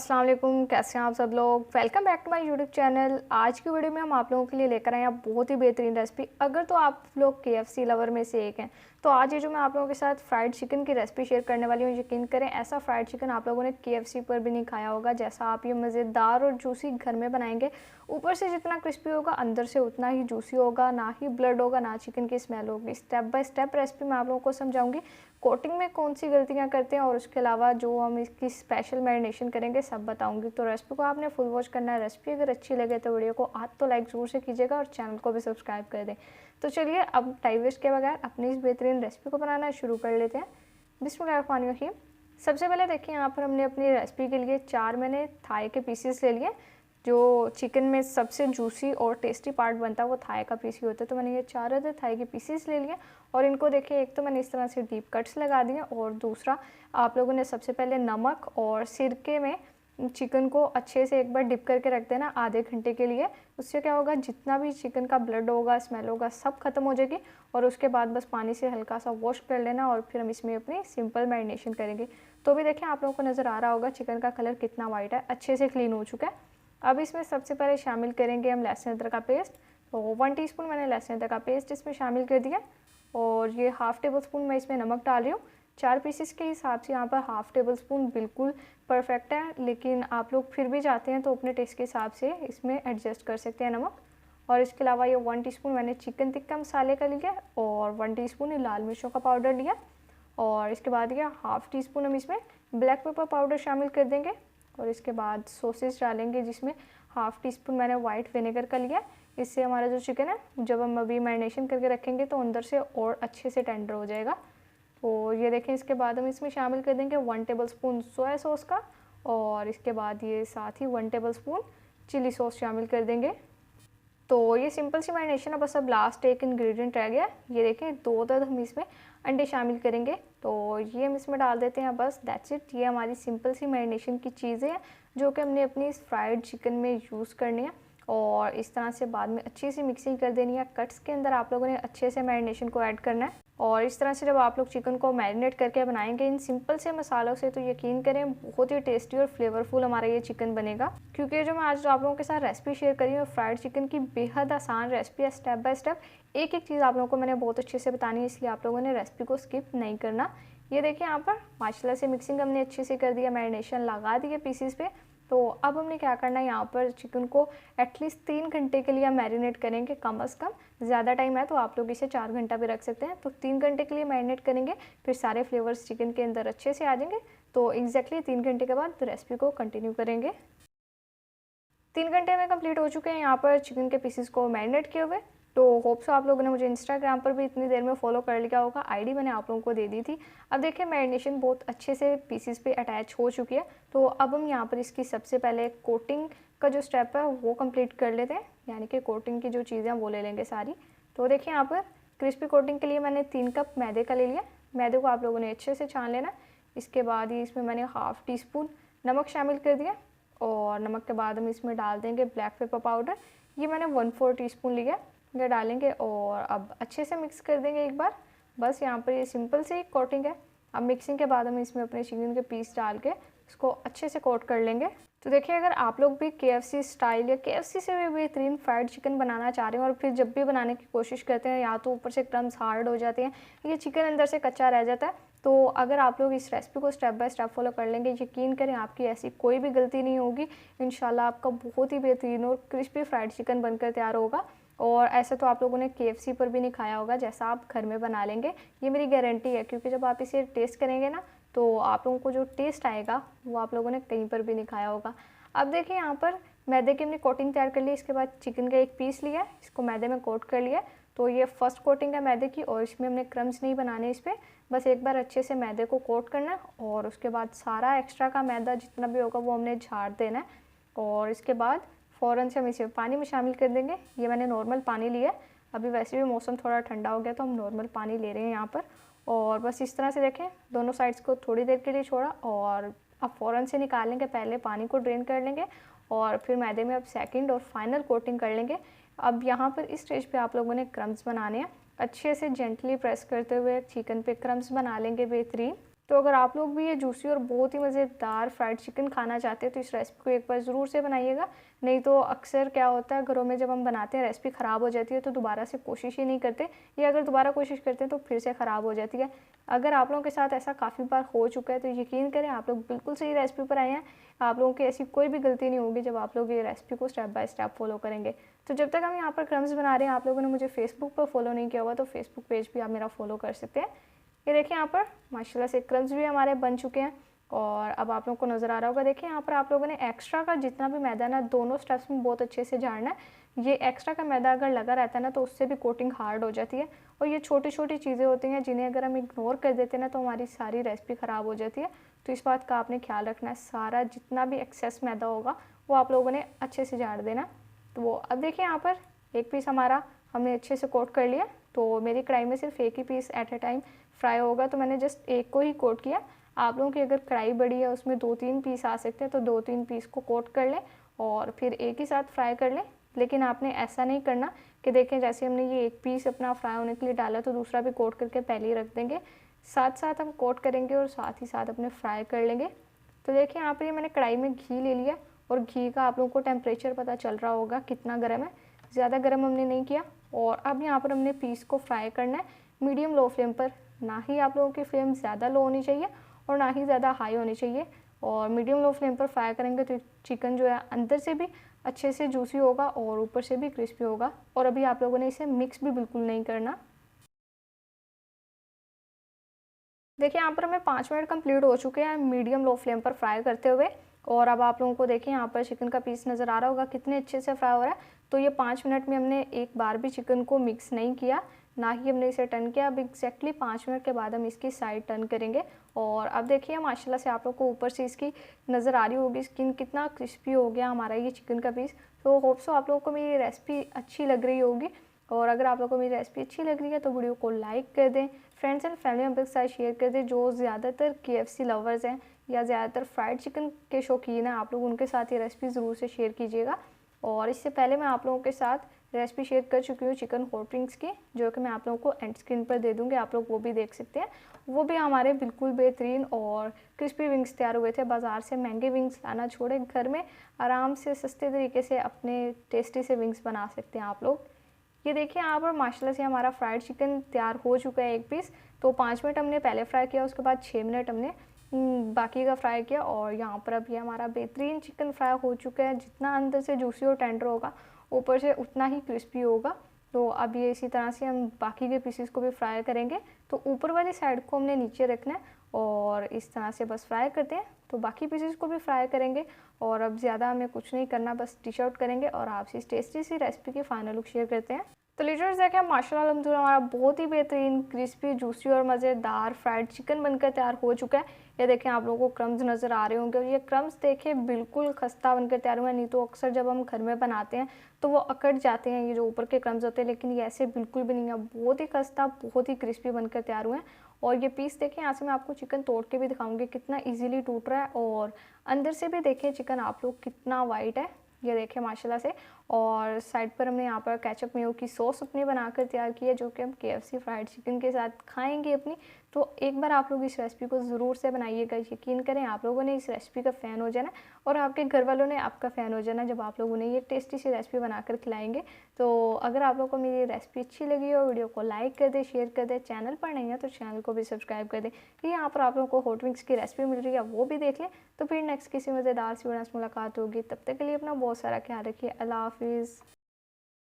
अस्सलाम वालेकुम, कैसे हैं आप सब लोग। Welcome back to my YouTube channel. आज की वीडियो में हम आप लोगों के लिए लेकर आए हैं बहुत ही बेहतरीन रेसिपी। अगर तो आप लोग KFC लवर में से एक हैं तो आज ये जो मैं आप लोगों के साथ फ्राइड चिकन की रेसिपी शेयर करने वाली हूँ, यकीन करें ऐसा फ्राइड चिकन आप लोगों ने KFC पर भी नहीं खाया होगा। जैसा आप ये मज़ेदार और जूसी घर में बनाएंगे, ऊपर से जितना क्रिस्पी होगा अंदर से उतना ही जूसी होगा, ना ही ब्लड होगा ना चिकन की स्मेल होगी। स्टेप बाय स्टेप रेसिपी मैं आप लोगों को समझाऊंगी, कोटिंग में कौन सी गलतियां करते हैं और उसके अलावा जो हम इसकी स्पेशल मैरिनेशन करेंगे सब बताऊंगी। तो रेसिपी को आपने फुल वॉच करना है। रेसिपी अगर अच्छी लगे तो वीडियो को आज तो लाइक ज़रूर से कीजिएगा और चैनल को भी सब्सक्राइब कर दें। तो चलिए अब टाइम वेस्ट के बगैर अपनी इस बेहतरीन रेसिपी को बनाना शुरू कर लेते हैं। बिस्मिल्लाहिर्रहमानिर्रहीम। सबसे पहले देखिए यहाँ पर हमने अपनी रेसिपी के लिए 4 मैंने थाई के पीसेस ले लिए। जो चिकन में सबसे जूसी और टेस्टी पार्ट बनता है वो थाई का पीस ही होता है। तो मैंने ये 4 अदर थाई के पीसेस ले लिए और इनको देखिए, एक तो मैंने इस तरह से डीप कट्स लगा दिए और दूसरा आप लोगों ने सबसे पहले नमक और सिरके में चिकन को अच्छे से एक बार डिप करके रख देना आधे घंटे के लिए। उससे क्या होगा, जितना भी चिकन का ब्लड होगा, स्मेल होगा, सब खत्म हो जाएगी। और उसके बाद बस पानी से हल्का सा वॉश कर लेना और फिर हम इसमें अपनी सिंपल मैरिनेशन करेंगे। तो भी देखें आप लोगों को नज़र आ रहा होगा चिकन का कलर कितना वाइट है, अच्छे से क्लीन हो चुका है। अब इसमें सबसे पहले शामिल करेंगे हम लहसुन अदरक का पेस्ट। तो 1 टीस्पून मैंने लहसुन अदरक का पेस्ट इसमें शामिल कर दिया और ये हाफ़ टेबल स्पून मैं इसमें नमक डाल रही हूँ। 4 पीसेस के हिसाब से यहाँ पर हाफ़ टेबल स्पून बिल्कुल परफेक्ट है, लेकिन आप लोग फिर भी चाहते हैं तो अपने टेस्ट के हिसाब से इसमें एडजस्ट कर सकते हैं नमक। और इसके अलावा ये 1 टीस्पून मैंने चिकन टिक्का मसाले का लिया और 1 टीस्पून ही लाल मिर्चों का पाउडर लिया। और इसके बाद ये हाफ़ टी स्पून हम इसमें ब्लैक पेपर पाउडर शामिल कर देंगे। और इसके बाद सॉसेस डालेंगे जिसमें हाफ़ टी स्पून मैंने वाइट विनेगर का लिया। इससे हमारा जो चिकन है जब हम अभी मैरिनेशन करके रखेंगे तो अंदर से और अच्छे से टेंडर हो जाएगा। तो ये देखें, इसके बाद हम इसमें शामिल कर देंगे 1 टेबल स्पून सोया सॉस का और इसके बाद ये साथ ही 1 टेबल स्पून चिली सॉस शामिल कर देंगे। तो ये सिंपल सी मैरिनेशन है, बस अब लास्ट एक इंग्रेडिएंट रह गया। ये देखें, 2 अदद हम इसमें अंडे शामिल करेंगे। तो ये हम इसमें डाल देते हैं, बस दैट्स इट। ये हमारी सिंपल सी मैरिनेशन की चीज़ें हैं जो कि हमने अपनी इस फ्राइड चिकन में यूज़ करनी है। और इस तरह से बाद में अच्छी सी मिक्सिंग कर देनी है। कट्स के अंदर आप लोगों ने अच्छे से मैरिनेशन को ऐड करना है और इस तरह से जब आप लोग चिकन को मैरिनेट करके बनाएंगे इन सिंपल से मसालों से, तो यकीन करें बहुत ही टेस्टी और फ्लेवरफुल हमारा ये चिकन बनेगा। क्योंकि जो मैं आज आप लोगों के साथ रेसिपी शेयर करी हूँ फ्राइड चिकन की, बेहद आसान रेसिपी है। स्टेप बाय स्टेप एक एक चीज़ आप लोगों को मैंने बहुत अच्छे से बतानी है, इसलिए आप लोगों ने रेसिपी को स्किप नहीं करना। ये देखिए यहाँ पर माशाल्लाह से मिक्सिंग हमने अच्छे से कर दिया, मैरिनेशन लगा दिया पीसीस पे। तो अब हमने क्या करना है, यहाँ पर चिकन को एटलीस्ट 3 घंटे के लिए मैरिनेट करेंगे कम अज़ कम। ज़्यादा टाइम है तो आप लोग इसे 4 घंटा भी रख सकते हैं। तो 3 घंटे के लिए मैरिनेट करेंगे, फिर सारे फ्लेवर्स चिकन के अंदर अच्छे से आ जाएंगे। तो एग्जैक्टली 3 घंटे के बाद रेसिपी को कंटिन्यू करेंगे। 3 घंटे में कंप्लीट हो चुके हैं यहाँ पर चिकन के पीसेस को मैरिनेट किए हुए। तो होप सो आप लोगों ने मुझे इंस्टाग्राम पर भी इतनी देर में फॉलो कर लिया होगा, आईडी मैंने आप लोगों को दे दी थी। अब देखिए मैरिनेशन बहुत अच्छे से पीसेस पे अटैच हो चुकी है। तो अब हम यहाँ पर इसकी सबसे पहले कोटिंग का जो स्टेप है वो कंप्लीट कर लेते हैं, यानी कि कोटिंग की जो चीज़ें वो ले लेंगे सारी। तो देखिए यहाँ पर क्रिस्पी कोटिंग के लिए मैंने 3 कप मैदे का ले लिया। मैदे को आप लोगों ने अच्छे से छान लेना। इसके बाद ही इसमें मैंने हाफ़ टी स्पून नमक शामिल कर दिया और नमक के बाद हम इसमें डाल देंगे ब्लैक पेपर पाउडर। ये मैंने 1/4 टीस्पून लिया, ये डालेंगे और अब अच्छे से मिक्स कर देंगे एक बार। बस यहाँ पर ये सिंपल सी कोटिंग है। अब मिक्सिंग के बाद हम इसमें अपने चिकन के पीस डाल के इसको अच्छे से कोट कर लेंगे। तो देखिए, अगर आप लोग भी KFC स्टाइल या KFC से भी बेहतरीन फ्राइड चिकन बनाना चाह रहे हैं और फिर जब भी बनाने की कोशिश करते हैं या तो ऊपर से क्रम्स हार्ड हो जाते हैं, ये चिकन अंदर से कच्चा रह जाता है, तो अगर आप लोग इस रेसिपी को स्टेप बाय स्टेप फॉलो कर लेंगे, यकीन करें आपकी ऐसी कोई भी गलती नहीं होगी। इंशाल्लाह आपका बहुत ही बेहतरीन और क्रिस्पी फ्राइड चिकन बनकर तैयार होगा। और ऐसा तो आप लोगों ने KFC पर भी नहीं खाया होगा, जैसा आप घर में बना लेंगे, ये मेरी गारंटी है। क्योंकि जब आप इसे टेस्ट करेंगे ना, तो आप लोगों को जो टेस्ट आएगा वो आप लोगों ने कहीं पर भी नहीं खाया होगा। अब देखिए यहाँ पर मैदे की हमने कोटिंग तैयार कर ली। इसके बाद चिकन का एक पीस लिया, इसको मैदे में कोट कर लिया। तो ये फर्स्ट कोटिंग है मैदे की और इसमें हमने क्रम्स नहीं बनाने इस पर, बस एक बार अच्छे से मैदे को कोट करना और उसके बाद सारा एक्स्ट्रा का मैदा जितना भी होगा वो हमने झाड़ देना है। और इसके बाद फ़ौरन से हम इसे पानी में शामिल कर देंगे। ये मैंने नॉर्मल पानी लिया है, अभी वैसे भी मौसम थोड़ा ठंडा हो गया तो हम नॉर्मल पानी ले रहे हैं यहाँ पर। और बस इस तरह से देखें, दोनों साइड्स को थोड़ी देर के लिए छोड़ा और अब फ़ौरन से निकालेंगे। पहले पानी को ड्रेन कर लेंगे और फिर मैदे में अब सेकंड और फाइनल कोटिंग कर लेंगे। अब यहाँ पर इस स्टेज पे आप लोगों ने क्रम्स बनाने हैं। अच्छे से जेंटली प्रेस करते हुए चिकन पे क्रम्स बना लेंगे बेहतरीन। तो अगर आप लोग भी ये जूसी और बहुत ही मज़ेदार फ्राइड चिकन खाना चाहते हैं तो इस रेसिपी को एक बार ज़रूर से बनाइएगा। नहीं तो अक्सर क्या होता है, घरों में जब हम बनाते हैं रेसिपी ख़राब हो जाती है तो दोबारा से कोशिश ही नहीं करते, या अगर दोबारा कोशिश करते हैं तो फिर से ख़राब हो जाती है। अगर आप लोगों के साथ ऐसा काफ़ी बार हो चुका है तो यकीन करें आप लोग बिल्कुल सही रेसिपी पर आए हैं। आप लोगों की ऐसी कोई भी गलती नहीं होगी जब आप लोग ये रेसिपी को स्टेप बाय स्टेप फॉलो करेंगे। तो जब तक हम यहाँ पर क्रम्स बना रहे हैं, आप लोगों ने मुझे फेसबुक पर फॉलो नहीं किया हुआ तो फेसबुक पेज भी आप मेरा फॉलो कर सकते हैं। ये देखिए यहाँ पर माशाल्लाह से क्रम्स भी हमारे बन चुके हैं। और अब आप लोगों को नज़र आ रहा होगा, देखिए यहाँ पर आप लोगों ने एक्स्ट्रा का जितना भी मैदा ना दोनों स्टेप्स में बहुत अच्छे से झाड़ना है। ये एक्स्ट्रा का मैदा अगर लगा रहता है ना तो उससे भी कोटिंग हार्ड हो जाती है। और ये छोटी छोटी चीज़ें होती हैं जिन्हें अगर हम इग्नोर कर देते हैं ना तो हमारी सारी रेसिपी ख़राब हो जाती है। तो इस बात का आपने ख्याल रखना है, सारा जितना भी एक्सेस मैदा होगा वो आप लोगों ने अच्छे से झाड़ देना। तो वो अब देखिए यहाँ पर एक पीस हमारा हमने अच्छे से कोट कर लिया। तो मेरी कढ़ाई में सिर्फ एक ही piece at a time fry होगा तो मैंने जस्ट एक को ही कोट किया। आप लोगों की अगर कढ़ाई बड़ी है उसमें 2-3 पीस आ सकते हैं तो 2-3 पीस को कोट कर लें और फिर एक ही साथ फ्राई कर लें। लेकिन आपने ऐसा नहीं करना कि देखें जैसे हमने ये एक पीस अपना फ्राई होने के लिए डाला तो दूसरा भी कोट करके पहले ही रख देंगे। साथ साथ हम कोट करेंगे और साथ ही साथ अपने फ्राई कर लेंगे। तो देखिए यहाँ पर ये मैंने कढ़ाई में घी ले लिया और घी का आप लोगों को टेम्परेचर पता चल रहा होगा कितना गर्म है। ज़्यादा गर्म हमने नहीं किया। और अब यहाँ पर हमने पीस को फ्राई करना है मीडियम लो फ्लेम पर। ना ही आप लोगों की फ्लेम ज़्यादा लो होनी चाहिए और ना ही ज़्यादा हाई होनी चाहिए। और मीडियम लो फ्लेम पर फ्राई करेंगे तो चिकन जो है अंदर से भी अच्छे से जूसी होगा और ऊपर से भी क्रिस्पी होगा। और अभी आप लोगों ने इसे मिक्स भी बिल्कुल नहीं करना। देखिए यहाँ पर हमें 5 मिनट कंप्लीट हो चुके हैं मीडियम लो फ्लेम पर फ्राई करते हुए। और अब आप लोगों को देखिए यहाँ पर चिकन का पीस नज़र आ रहा होगा कितने अच्छे से फ्राई हो रहा है। तो ये 5 मिनट में हमने एक बार भी चिकन को मिक्स नहीं किया, ना ही हमने इसे टर्न किया। अब एग्जैक्टली 5 मिनट के बाद हम इसकी साइड टर्न करेंगे। और अब देखिए माशाल्लाह से आप लोग को ऊपर से इसकी नज़र आ रही होगी स्किन कितना क्रिस्पी हो गया हमारा ये चिकन का पीस। तो होप सो आप लोगों को मेरी रेसिपी अच्छी लग रही होगी। और अगर आप लोगों को मेरी रेसिपी अच्छी लग रही है तो वीडियो को लाइक कर दें, फ्रेंड्स एंड फैमिली मेम्बर्स के साथ शेयर कर दें। जो ज़्यादातर KFC लवर्स हैं या ज़्यादातर फ्राइड चिकन के शौकीन हैं, आप लोग उनके साथ ये रेसिपी ज़रूर से शेयर कीजिएगा। और इससे पहले मैं आप लोगों के साथ रेसिपी शेयर कर चुकी हूँ चिकन हॉट विंग्स की, जो कि मैं आप लोगों को एंड स्क्रीन पर दे दूँगी, आप लोग वो भी देख सकते हैं। वो भी हमारे बिल्कुल बेहतरीन और क्रिस्पी विंग्स तैयार हुए थे। बाज़ार से महंगे विंग्स लाना छोड़े, घर में आराम से सस्ते तरीके से अपने टेस्टी से विंग्स बना सकते हैं आप लोग। ये देखिए यहाँ पर माशाल्लाह से हमारा फ्राइड चिकन तैयार हो चुका है एक पीस। तो 5 मिनट हमने पहले फ्राई किया, उसके बाद 6 मिनट हमने बाकी का फ्राई किया। और यहाँ पर अब ये हमारा बेहतरीन चिकन फ्राई हो चुका है। जितना अंदर से जूसी और टेंडर होगा ऊपर से उतना ही क्रिस्पी होगा। तो अब ये इसी तरह से हम बाकी के पीसेस को भी फ्राई करेंगे। तो ऊपर वाली साइड को हमने नीचे रखना है और इस तरह से बस फ्राई करते हैं। तो बाकी पीसेस को भी फ्राई करेंगे और अब ज़्यादा हमें कुछ नहीं करना, बस डिश आउट करेंगे और आपसे इस टेस्टी सी रेसिपी की फाइनल लुक शेयर करते हैं। तो लीडर्स देखें माशाल्लाह अल्हम्दुलिल्लाह हमारा बहुत ही बेहतरीन क्रिस्पी जूसी और मज़ेदार फ्राइड चिकन बनकर तैयार हो चुका है। ये देखें आप लोगों को क्रम्स नज़र आ रहे होंगे और ये क्रम्स देखें बिल्कुल खस्ता बनकर तैयार हुआ है। नहीं तो अक्सर जब हम घर में बनाते हैं तो वो अकड़ जाते हैं ये जो ऊपर के क्रम्स होते हैं, लेकिन ये ऐसे बिल्कुल भी नहीं है। बहुत ही खस्ता बहुत ही क्रिस्पी बनकर तैयार हुए हैं। और ये पीस देखें, यहाँ से मैं आपको चिकन तोड़ के भी दिखाऊंगी कितना इजीली टूट रहा है। और अंदर से भी देखें चिकन आप लोग कितना वाइट है, ये देखें माशाल्लाह से। और साइड पर हमने यहाँ पर केचप मेयो की सॉस अपनी बनाकर तैयार की है, जो कि हम KFC फ्राइड चिकन के साथ खाएंगे अपनी। तो एक बार आप लोग इस रेसिपी को ज़रूर से बनाइएगा। यकीन करें आप लोगों ने इस रेसिपी का फ़ैन हो जाना और आपके घर वालों ने आपका फ़ैन हो जाना जब आप लोगों ने ये टेस्टी सी रेसिपी बनाकर खिलाएंगे। तो अगर आप लोगों को मेरी रेसिपी अच्छी लगी हो, वीडियो को लाइक कर दे, शेयर कर दे। चैनल पर नहीं है तो चैनल को भी सब्सक्राइब कर दे। यहाँ पर आप लोगों को हॉट विंग्स की रेसिपी मिल रही है, वो भी देख लें। तो फिर नेक्स्ट किसी मज़ेदार सी वीडियो से मुलाकात होगी। तब तक के लिए अपना बहुत सारा ख्याल रखिए। अल्लाह हाफिज़।